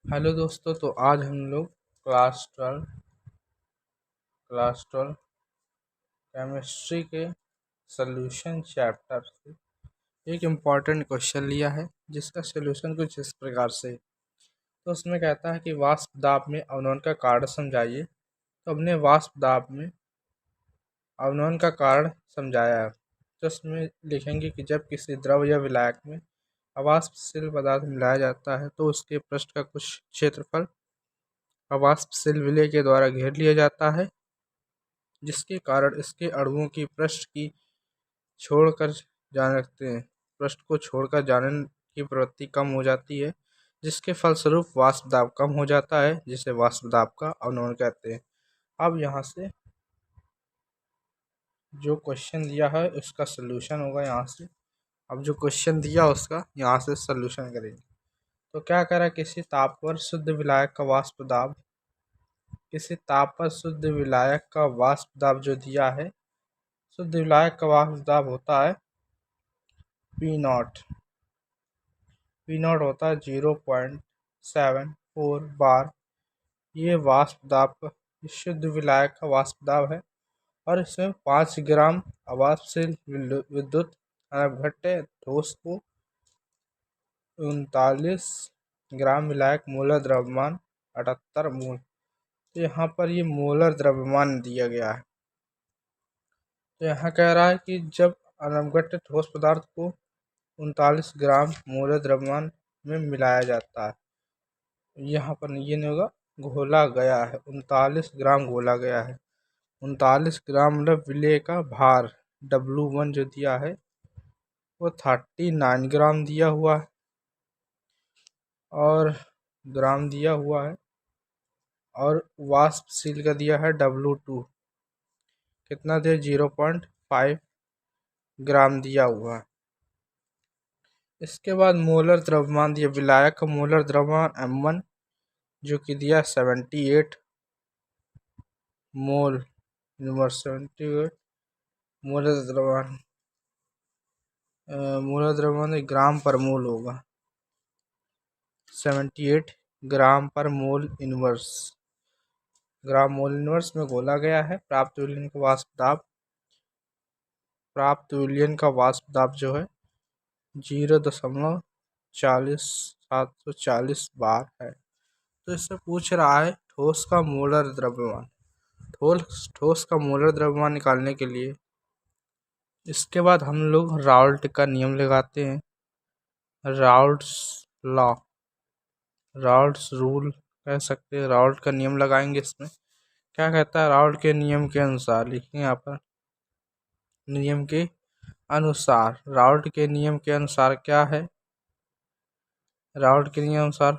Hello दोस्तों। तो आज हम लोग क्लास ट्वेल्व केमिस्ट्री के सॉल्यूशन चैप्टर से एक इम्पॉर्टेंट क्वेश्चन लिया है, जिसका सॉल्यूशन कुछ इस प्रकार से है। तो उसमें कहता है कि वाष्प दाब में अवनोन का कारण समझाइए। तो हमने वाष्प दाब में अवनोन का कारण समझाया है। तो उसमें लिखेंगे कि जब किसी द्रव या विलायक में अवाष्पशील पदार्थ मिलाया जाता है तो उसके पृष्ठ का कुछ क्षेत्रफल अवाष्पशील विलय के द्वारा घेर लिया जाता है, जिसके कारण इसके अणुओं की पृष्ठ को छोड़कर जाने की प्रवृत्ति कम हो जाती है, जिसके फलस्वरूप वाष्प दाब कम हो जाता है, जिसे वाष्प दाब का अवनमन कहते हैं। अब यहाँ से जो क्वेश्चन दिया है उसका सलूशन होगा यहाँ से। अब जो क्वेश्चन दिया उसका यहाँ से सलूशन करेंगे। तो क्या करा, किसी ताप पर शुद्ध विलायक का वाष्प दाब जो दिया है, शुद्ध विलायक का वाष्प दाब होता है P0 होता है 0.74 बार। ये वाष्प दाब शुद्ध विलायक का वाष्प दाब है और इसमें 5 ग्राम अवाष्पशील विद्युत घनघट्टे ठोस को 39 ग्राम विलायक मोलर द्रव्यमान 78 मोल। तो यहाँ पर ये मोलर द्रव्यमान दिया गया है। तो यहाँ कह रहा है कि जब अनवघट्ट ठोस पदार्थ को 39 ग्राम मोलर द्रव्यमान में मिलाया जाता है, यहाँ पर ये नहीं होगा, घोला गया है, 39 ग्राम घोला गया है। 39 ग्राम मतलब विलेय का भार W1 जो दिया है वो 39 ग्राम दिया हुआ है और और वाष्पशील का दिया है W2 कितना दिया, 0.5 ग्राम दिया हुआ है। इसके बाद मोलर द्रव्यमान दिया, विलायक का मोलर द्रव्यमान M1 जो कि दिया 78 मोल इनवर्स 78 मोलर द्रव्यमान ग्राम पर मोल होगा, 78 ग्राम पर मोल इनवर्स में घोला गया है। प्राप्त विलयन का वाष्प दाब जो है 0.740 बार है। तो इससे पूछ रहा है ठोस का मोलर द्रव्यमान। ठोस का मोलर द्रव्यमान निकालने के लिए इसके बाद हम लोग राउल्ट का नियम लगाते हैं, राउल्ट्स रूल कह सकते हैं। राउल्ट का नियम लगाएंगे। इसमें क्या कहता है, राउल्ट के नियम के अनुसार लिखेंगे यहाँ पर, राउल्ट के नियम के अनुसार क्या है, राउल्ट के नियम अनुसार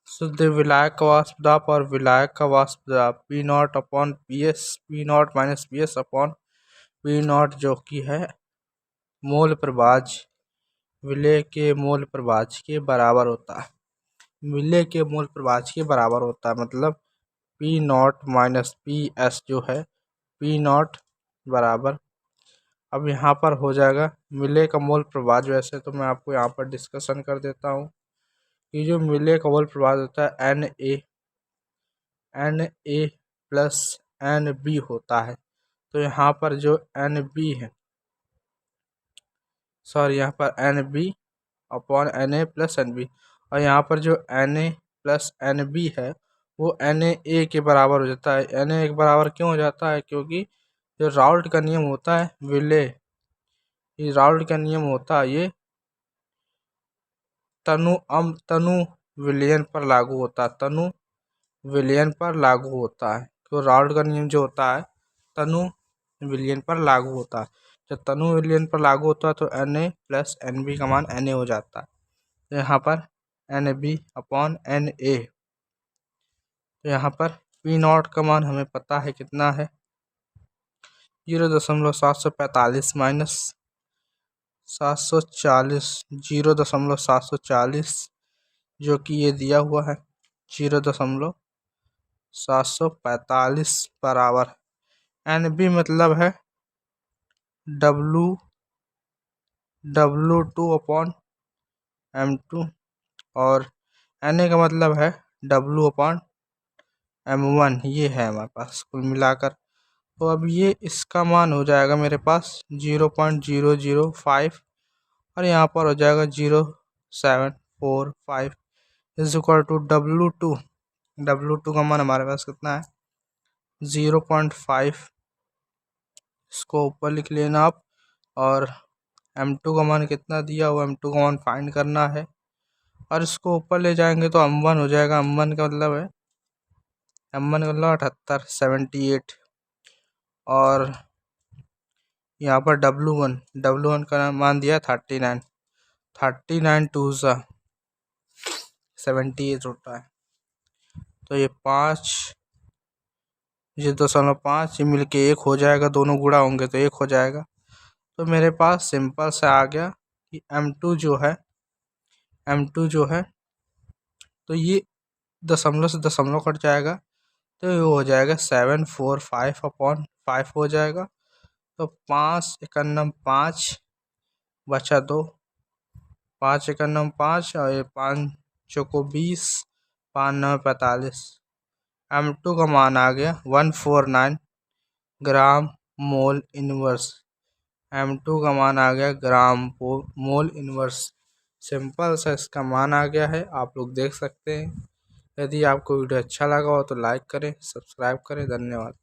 शुद्ध विलायक का वाष्प दाब और विलायक का वाष्प दाब P0 upon PS, P0 minus PS upon P0 जो कि है मोल प्रभाज विलेय के मोल प्रभाज के बराबर होता है। विलेय के मोल प्रभाज के बराबर होता है, मतलब P0 माइनस PS जो है P0 बराबर। अब यहाँ पर हो जाएगा विलेय का मोल प्रभाज। वैसे तो मैं आपको यहाँ पर डिस्कशन कर देता हूँ कि जो विलेय का मोल प्रभाज होता है Na प्लस Nb होता है। तो यहाँ पर जो Nb है, यहाँ पर Nb upon Na plus Nb, और यहाँ पर जो Na प्लस Nb है वो Na के बराबर हो जाता है। Na के बराबर क्यों हो जाता है, क्योंकि जो राउल्ट का नियम होता है विलेय, ये राउल्ट का नियम होता है, ये तनु विलयन पर लागू होता है, तनु विलयन पर लागू होता है। तो राउल्ट का नियम जो होता है तनु विलयन पर लागू होता है। जब तनु विलयन पर लागू होता है तो Na प्लस Nb का मान Na हो जाता है। तो यहाँ पर Nb अपॉन Na, तो यहाँ पर P0 का मान हमें पता है कितना है, 0.745 माइनस 740, 0.740 जो कि ये दिया हुआ है 0.745 बराबर Nb मतलब है W2 अपॉन M2 और Na का मतलब है W/M1, ये है हमारे पास कुल मिलाकर। तो अब ये इसका मान हो जाएगा मेरे पास 0.005 और यहाँ पर हो जाएगा 0.745 इज इक्वल टू W2 का मान हमारे पास कितना है 0.5। इसको ऊपर लिख लेना आप। और M2 का मान कितना दिया हुआ, M2 का मान फाइंड करना है और इसको ऊपर ले जाएंगे तो M1 हो जाएगा। M1 का मतलब है 78, 78। और यहाँ पर W1 का मान दिया 39, 39 2 78 होता है। तो ये 5, ये 2.5 ये मिलके 1 हो जाएगा, दोनों गुणा होंगे तो 1 हो जाएगा। तो मेरे पास सिंपल से आ गया कि M2 जो है तो ये दशमलव से दशमलव कट जाएगा तो ये हो जाएगा 745/5 हो जाएगा। तो 5 51 5 बचा 2, 5 51 5 और ये 5 चौको 20, 5 9 45। M2 का मान आ गया 149 ग्राम मोल इनवर्स। M2 का मान आ गया ग्राम मोल इनवर्स। सिंपल सा इसका मान आ गया है, आप लोग देख सकते हैं। यदि आपको वीडियो अच्छा लगा हो तो लाइक करें, सब्सक्राइब करें। धन्यवाद।